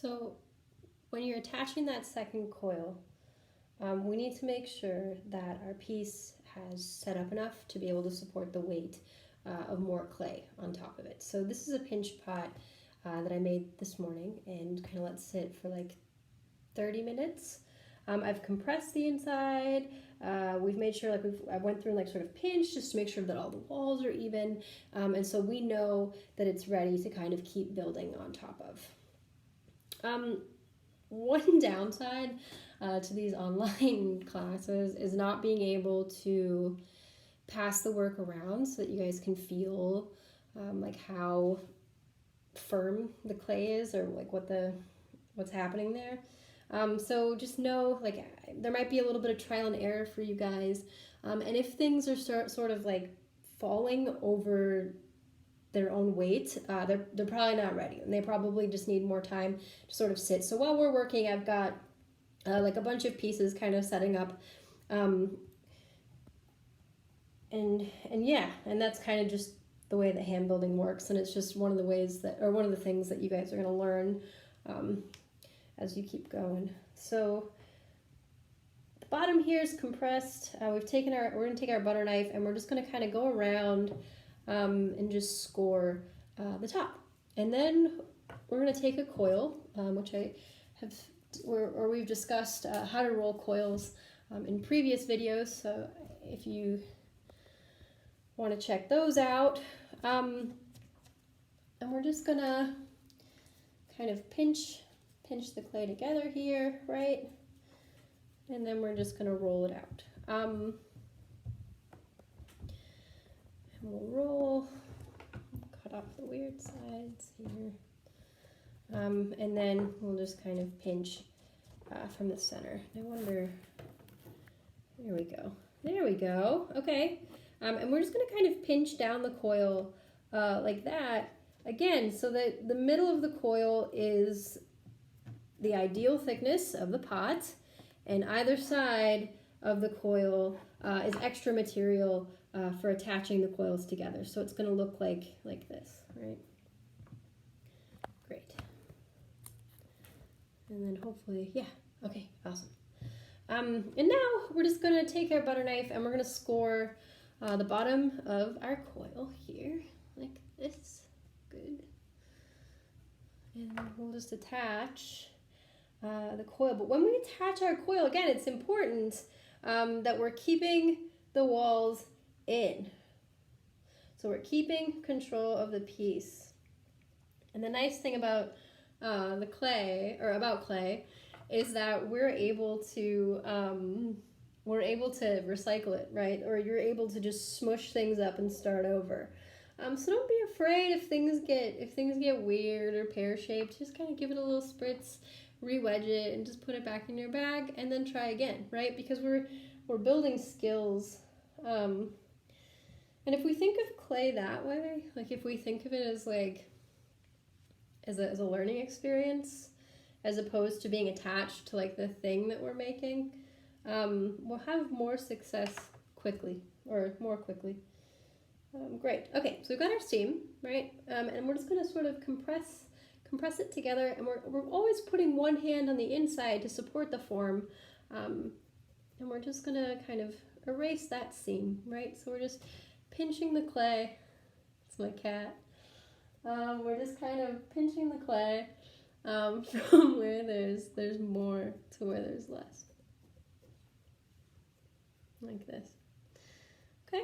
So when you're attaching that second coil, we need to make sure that our piece has set up enough to be able to support the weight of more clay on top of it. So this is a pinch pot that I made this morning and kind of let sit for like 30 minutes. I've compressed the inside. We've made sure I went through and like sort of pinched just to make sure that all the walls are even. And so we know that it's ready to kind of keep building on top of. One downside to these online classes is not being able to pass the work around so that you guys can feel like how firm the clay is, or like what's happening there. So just know, like, there might be a little bit of trial and error for you guys, and if things are sort of like falling over their own weight, they're probably not ready, and they probably just need more time to sort of sit. So while we're working, I've got like a bunch of pieces kind of setting up, and yeah, and that's kind of just the way that hand building works, and it's just one of the ways that, or one of the things that you guys are going to learn as you keep going. So the bottom here is compressed. We're going to take our butter knife, and we're just going to kind of go around and just score the top. And then we're going to take a coil, which we've discussed how to roll coils in previous videos. So if you want to check those out, and we're just going to kind of pinch the clay together here, right? And then we're just going to roll it out. And we'll roll, cut off the weird sides here. And then we'll just kind of pinch from the center. I wonder, there we go. There we go, okay. And we're just gonna kind of pinch down the coil like that. Again, so that the middle of the coil is the ideal thickness of the pot, and either side of the coil is extra material for attaching the coils together. So it's going to look like this, right? Great. And then hopefully, yeah, okay, awesome. And now we're just going to take our butter knife and we're going to score the bottom of our coil here, like this. Good. And then we'll just attach the coil. But when we attach our coil, again, it's important that we're keeping the walls in. So we're keeping control of the piece. And the nice thing about clay is that we're able to recycle it, right? Or you're able to just smush things up and start over. So don't be afraid if things get weird or pear-shaped. Just kind of give it a little spritz, re-wedge it, and just put it back in your bag, and then try again, right? Because we're building skills. And if we think of clay that way, like if we think of it as like as a learning experience, as opposed to being attached to like the thing that we're making, we'll have more success more quickly. Great. Okay, so we've got our seam, right? And we're just going to sort of compress it together, and we're always putting one hand on the inside to support the form, and we're just going to kind of erase that seam, right? So we're just pinching the clay. It's my cat. We're just kind of pinching the clay from where there's more to where there's less, like this. Okay.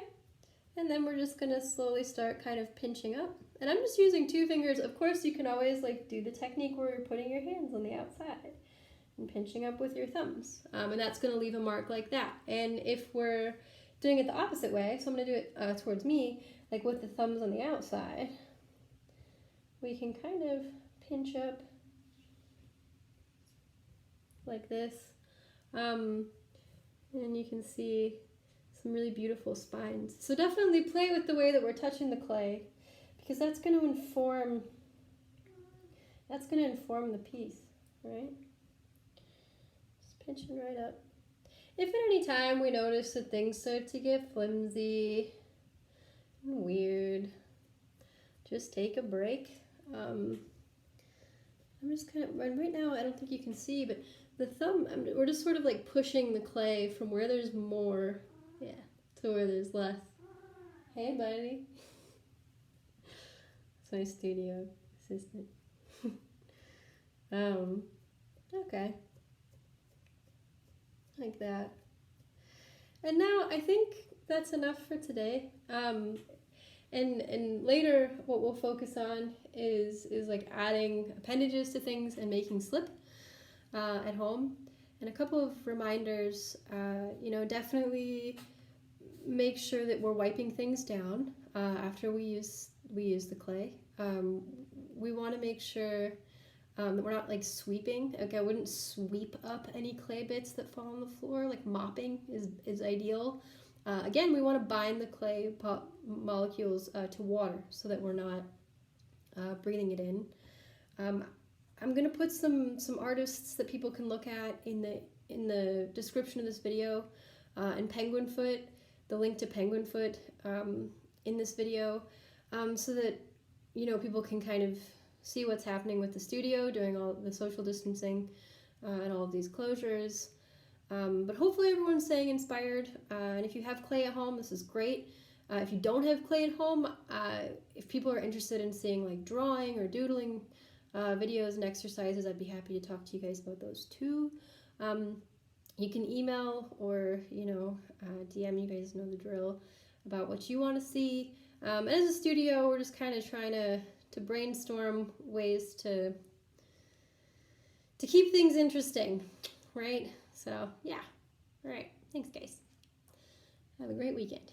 And then we're just going to slowly start kind of pinching up. And I'm just using 2 fingers. Of course, you can always like do the technique where you're putting your hands on the outside and pinching up with your thumbs. And that's going to leave a mark like that. And if we're doing it the opposite way, so I'm going to do it towards me, like with the thumbs on the outside, we can kind of pinch up like this. And you can see some really beautiful spines. So definitely play with the way that we're touching the clay, because that's going to inform the piece, right? Just pinching right up. If at any time we notice that things start to get flimsy and weird, just take a break. I'm just kind of, right now I don't think you can see, but the thumb, we're just sort of like pushing the clay from where there's more, yeah, to where there's less. Hey, buddy. It's my studio assistant. Okay. Like that. And now I think that's enough for today. And later what we'll focus on is like adding appendages to things and making slip at home. And a couple of reminders, definitely make sure that we're wiping things down after we use the clay. We want to make sure that we're not like sweeping. Okay, I wouldn't sweep up any clay bits that fall on the floor. Like mopping is ideal. Again, we want to bind the clay molecules to water so that we're not breathing it in. I'm gonna put some artists that people can look at in the description of this video, and Penguin Foot, the link to Penguin Foot in this video, so that people can kind of see what's happening with the studio during all the social distancing and all of these closures. But hopefully everyone's staying inspired, and if you have clay at home, this is great. If you don't have clay at home, if people are interested in seeing like drawing or doodling videos and exercises, I'd be happy to talk to you guys about those too. You can email or DM, you guys know the drill, about what you want to see. And as a studio, we're just kind of trying to brainstorm ways to keep things interesting, right? So yeah. All right. Thanks, guys. Have a great weekend.